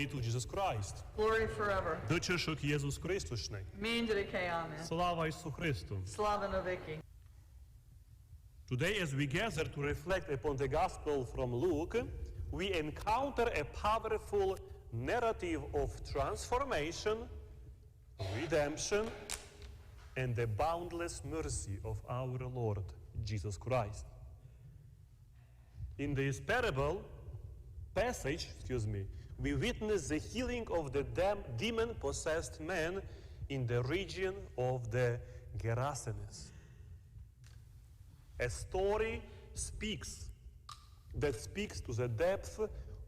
Glory to Jesus Christ. Glory forever. Dičešok Jėzus Kristušnej. Mindrike amen. Slava Isu Christu. Slava Noviki. Today, as we gather to reflect upon the Gospel from Luke, we encounter a powerful narrative of transformation, redemption, and the boundless mercy of our Lord Jesus Christ. In this passage, we witness the healing of the demon-possessed man in the region of the Gerasenes. A story that speaks to the depth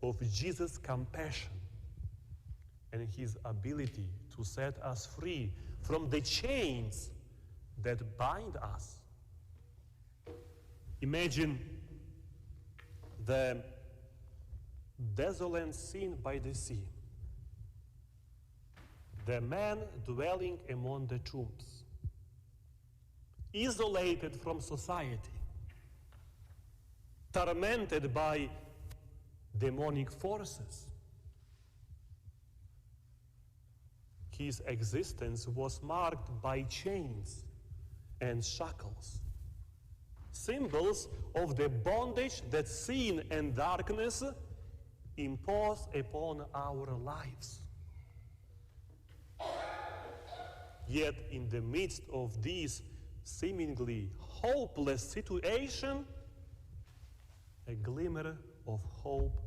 of Jesus' compassion and his ability to set us free from the chains that bind us. Imagine the desolate scene by the sea. The man dwelling among the tombs, isolated from society, tormented by demonic forces. His existence was marked by chains and shackles, symbols of the bondage that sin and darkness impose upon our lives. Yet in the midst of this seemingly hopeless situation, a glimmer of hope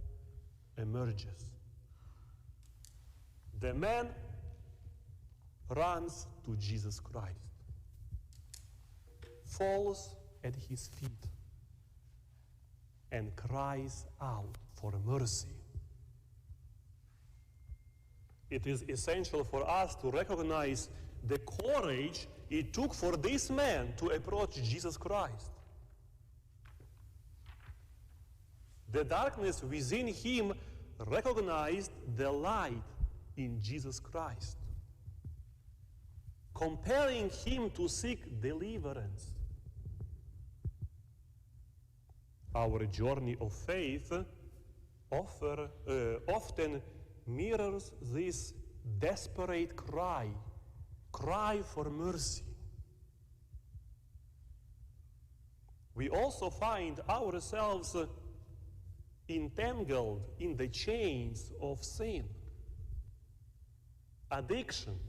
emerges. The man runs to Jesus Christ, falls at his feet, and cries out for mercy. It is essential for us to recognize the courage it took for this man to approach Jesus Christ. The darkness within him recognized the light in Jesus Christ, compelling him to seek deliverance. Our journey of faith often mirrors this desperate cry for mercy. We also find ourselves entangled in the chains of sin, addiction,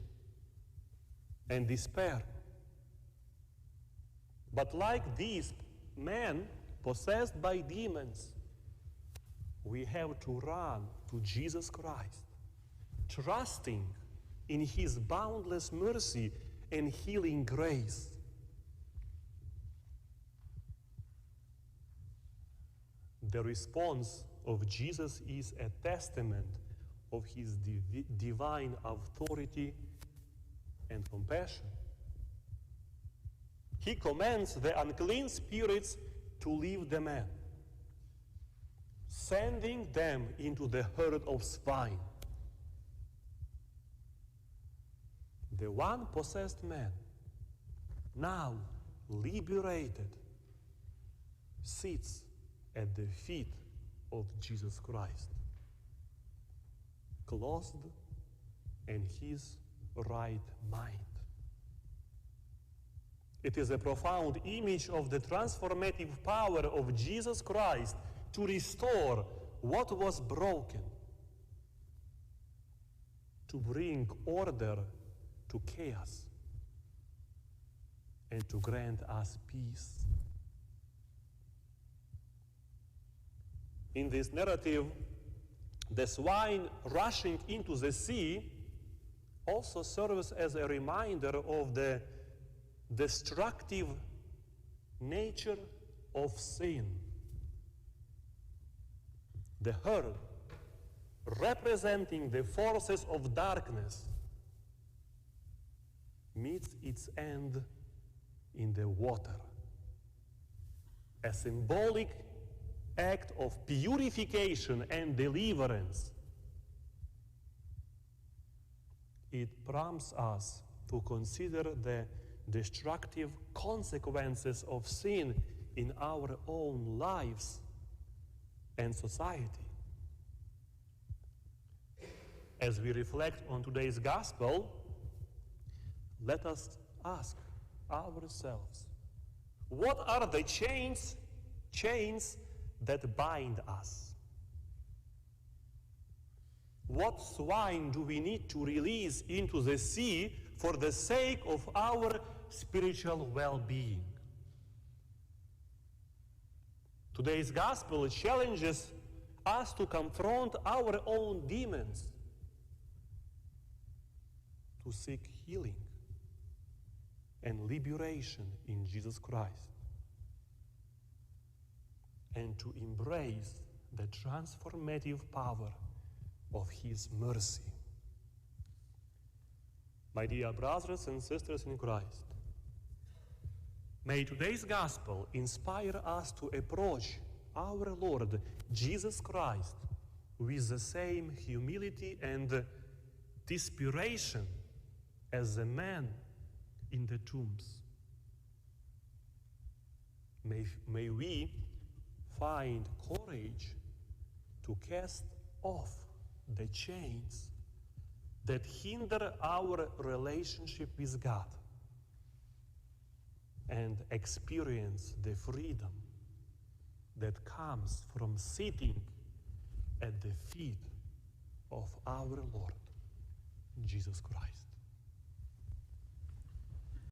and despair. But like these men possessed by demons, we have to run to Jesus Christ, trusting in his boundless mercy and healing grace. The response of Jesus is a testament of his divine authority and compassion. He commands the unclean spirits to leave the man, sending them into the herd of swine. The one possessed man, now liberated, sits at the feet of Jesus Christ, clothed in his right mind. It is a profound image of the transformative power of Jesus Christ to restore what was broken, to bring order to chaos, and to grant us peace. In this narrative, the swine rushing into the sea also serves as a reminder of the destructive nature of sin. The herd, representing the forces of darkness, meets its end in the water, a symbolic act of purification and deliverance. It prompts us to consider the destructive consequences of sin in our own lives and society. as we reflect on today's gospel, let us ask ourselves, what are the chains that bind us? What swine do we need to release into the sea for the sake of our spiritual well-being? Today's gospel challenges us to confront our own demons, to seek healing and liberation in Jesus Christ, and to embrace the transformative power of His mercy. My dear brothers and sisters in Christ, may today's gospel inspire us to approach our Lord Jesus Christ with the same humility and desperation as the man in the tombs. May we find courage to cast off the chains that hinder our relationship with God and experience the freedom that comes from sitting at the feet of our Lord Jesus Christ.